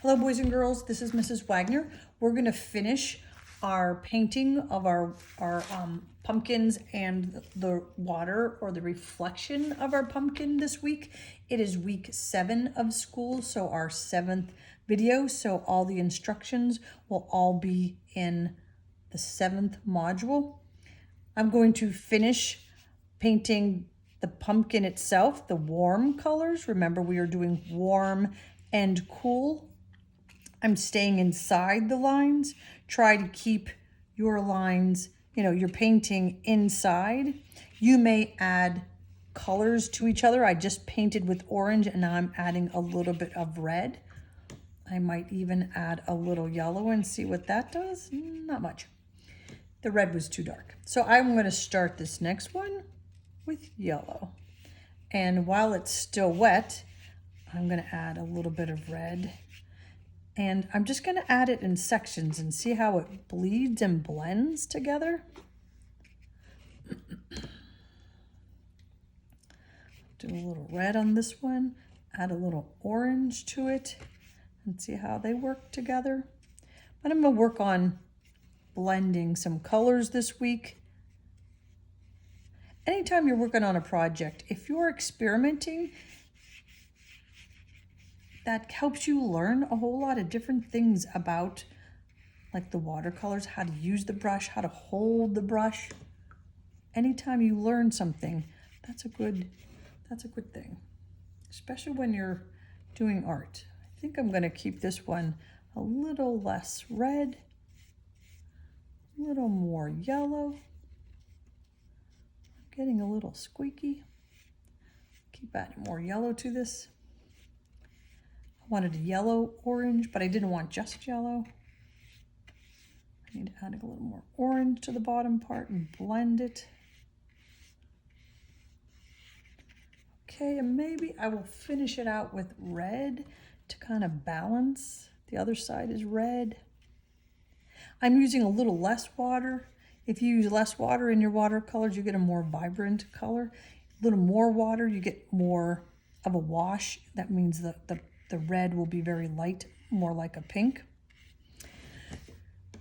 Hello, boys and girls. This is Mrs. Wagner. We're going to finish our painting of our pumpkins and the water or the reflection of our pumpkin this week. It is week 7 of school, so our 7th video. So all the instructions will all be in the 7th module. I'm going to finish painting the pumpkin itself, the warm colors. Remember, we are doing warm and cool. I'm staying inside the lines. Try to keep your lines, your painting inside. You may add colors to each other. I just painted with orange and now I'm adding a little bit of red. I might even add a little yellow and see what that does. Not much. The red was too dark. So I'm going to start this next one with yellow. And while it's still wet, I'm going to add a little bit of red. And I'm just going to add it in sections and see how it bleeds and blends together. Do a little red on this one, add a little orange to it, and see how they work together. But I'm going to work on blending some colors this week. Anytime you're working on a project, if you're experimenting, that helps you learn a whole lot of different things about like the watercolors, how to use the brush, how to hold the brush. Anytime you learn something, that's a good thing, especially when you're doing art. I think I'm going to keep this one a little less red, a little more yellow. Getting a little squeaky. Keep adding more yellow to this. I wanted a yellow orange, but I didn't want just yellow. I need to add a little more orange to the bottom part and blend it. Okay, and maybe I will finish it out with red to kind of balance. The other side is red. I'm using a little less water. If you use less water in your watercolors, you get a more vibrant color. A little more water, you get more of a wash. That means the red will be very light, more like a pink.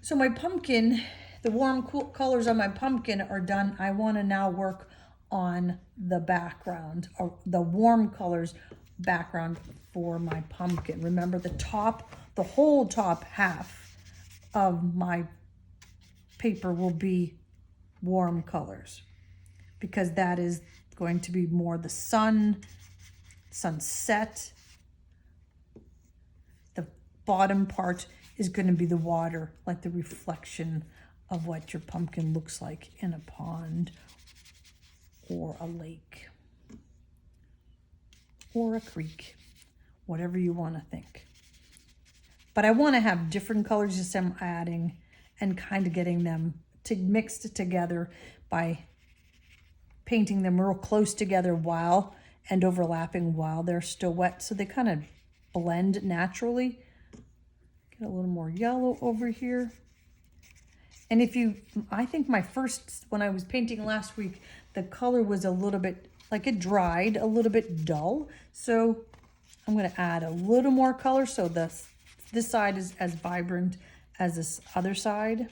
So my pumpkin, the warm, cool colors on my pumpkin are done. I want to now work on the background, or the warm colors background for my pumpkin. Remember, the whole top half of my paper will be warm colors because that is going to be more the sunset. The bottom part is going to be the water, like the reflection of what your pumpkin looks like in a pond or a lake or a creek, whatever you want to think. But I want to have different colors as I'm adding and kind of getting them mixed together by painting them real close together and overlapping while they're still wet, so they kind of blend naturally. Get a little more yellow over here. And I think when I was painting last week, the color was a little bit, like it dried, a little bit dull. So I'm going to add a little more color so this side is as vibrant as this other side.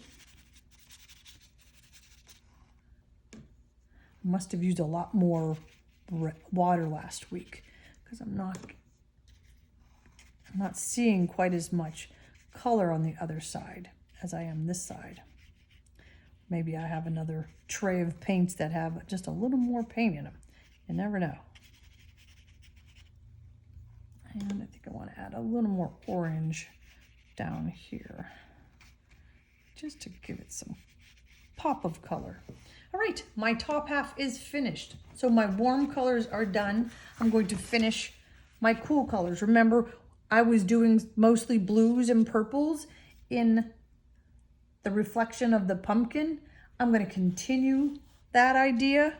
Must have used a lot more water last week because I'm not seeing quite as much color on the other side as I am this side. Maybe I have another tray of paints that have just a little more paint in them. You never know. And I think I want to add a little more orange down here, just to give it some pop of color. All right, my top half is finished. So my warm colors are done. I'm going to finish my cool colors. Remember, I was doing mostly blues and purples in the reflection of the pumpkin. I'm going to continue that idea.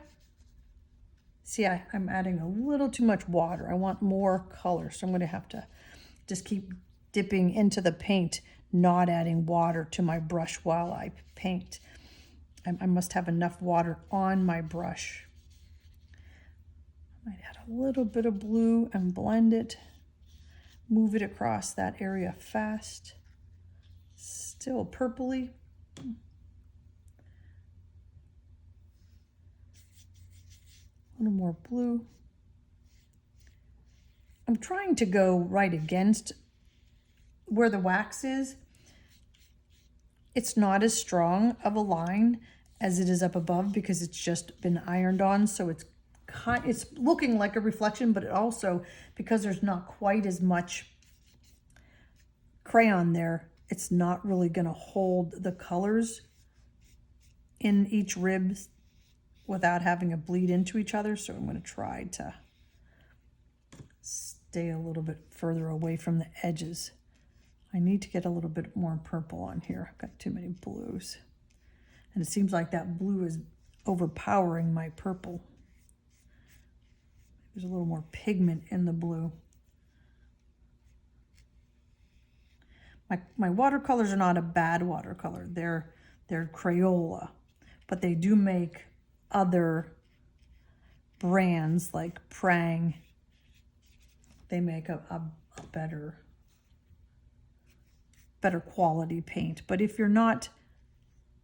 See, I'm adding a little too much water. I want more color, so I'm going to have to just keep dipping into the paint, not adding water to my brush while I paint. I must have enough water on my brush. I might add a little bit of blue and blend it. move it across that area fast. Still purpley. A little more blue. I'm trying to go right against where the wax is. It's not as strong of a line as it is up above because it's just been ironed on, so it's looking like a reflection, but it also, because there's not quite as much crayon there, it's not really going to hold the colors in each rib without having a bleed into each other. So I'm going to try to stay a little bit further away from the edges. I need to get a little bit more purple on here. I've got too many blues. And it seems like that blue is overpowering my purple. There's a little more pigment in the blue. My watercolors are not a bad watercolor. They're Crayola, but they do make other brands like Prang. They make a better quality paint. But if you're not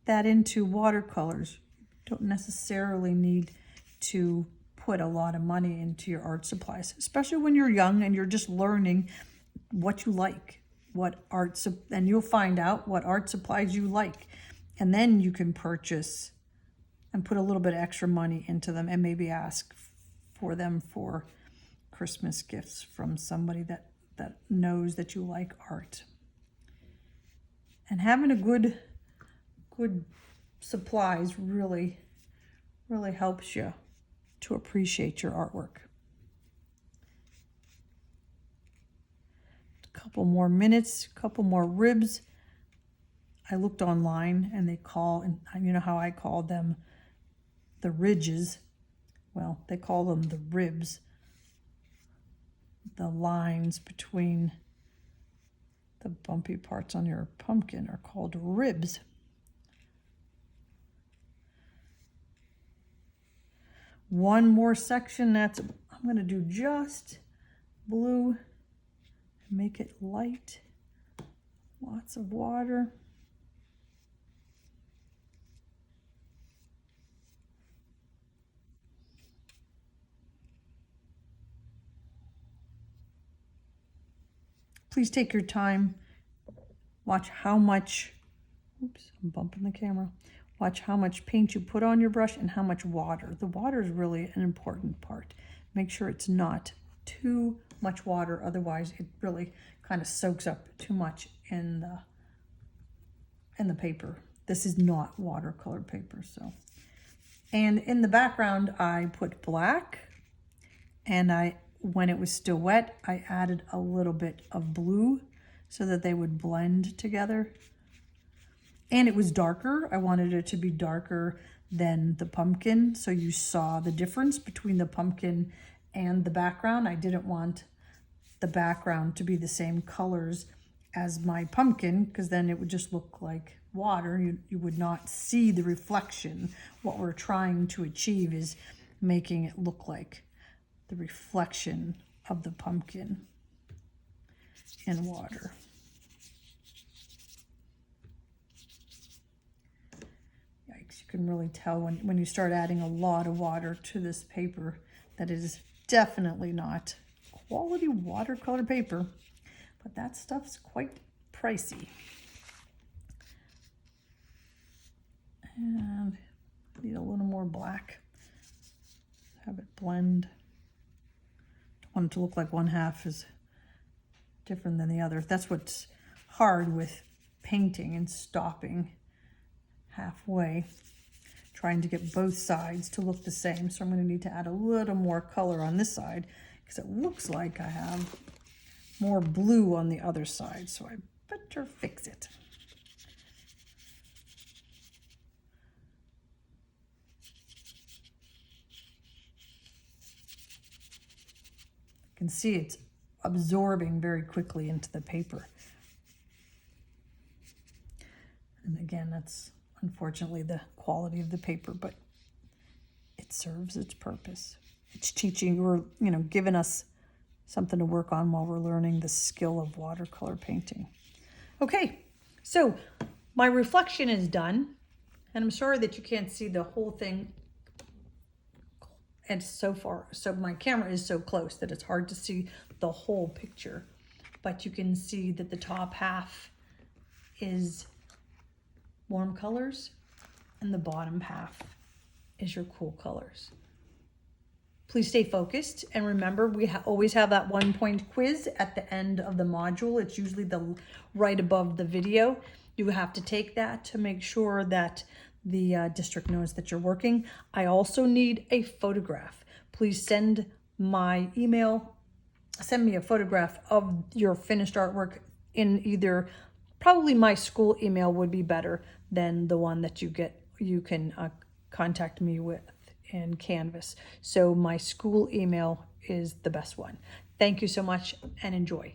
that into watercolors, you don't necessarily need to put a lot of money into your art supplies, especially when you're young and you're just learning what you like, and you'll find out what art supplies you like. And then you can purchase and put a little bit of extra money into them and maybe ask for them for Christmas gifts from somebody that knows that you like art. And having a good supplies really helps you to appreciate your artwork. A couple more minutes, a couple more ribs. I looked online and and you know how I call them the ridges? Well, they call them the ribs. The lines between the bumpy parts on your pumpkin are called ribs. One more section I'm going to do just blue, make it light, lots of water. Please take your time. Watch how much, oops, I'm bumping the camera. Watch how much paint you put on your brush and how much water. The water is really an important part. Make sure it's not too much water, otherwise it really kind of soaks up too much in the paper. This is not watercolor paper, so. And in the background, I put black, and when it was still wet, I added a little bit of blue so that they would blend together. And it was darker. I wanted it to be darker than the pumpkin, so you saw the difference between the pumpkin and the background. I didn't want the background to be the same colors as my pumpkin, because then it would just look like water. You would not see the reflection. What we're trying to achieve is making it look like the reflection of the pumpkin in water. Yikes, you can really tell when you start adding a lot of water to this paper that it is definitely not quality watercolor paper, but that stuff's quite pricey. And I need a little more black. Have it blend. Don't want it to look like one half is different than the other. That's what's hard with painting and stopping halfway, trying to get both sides to look the same. So I'm going to need to add a little more color on this side because it looks like I have more blue on the other side. So I better fix it. You can see it's absorbing very quickly into the paper. And again, that's unfortunately the quality of the paper, but it serves its purpose. It's teaching, or giving us something to work on while we're learning the skill of watercolor painting. Okay, so my reflection is done, and I'm sorry that you can't see the whole thing. And so my camera is so close that it's hard to see the whole picture, but you can see that the top half is warm colors and the bottom half is your cool colors. Please stay focused, and remember, we always have that 1-point quiz at the end of the module. It's usually right above the video. You have to take that to make sure that the district knows that you're working. I also need a photograph. Please send me a photograph of your finished artwork in either, probably my school email would be better than the one that you can contact me with in Canvas. So my school email is the best one. Thank you so much and enjoy.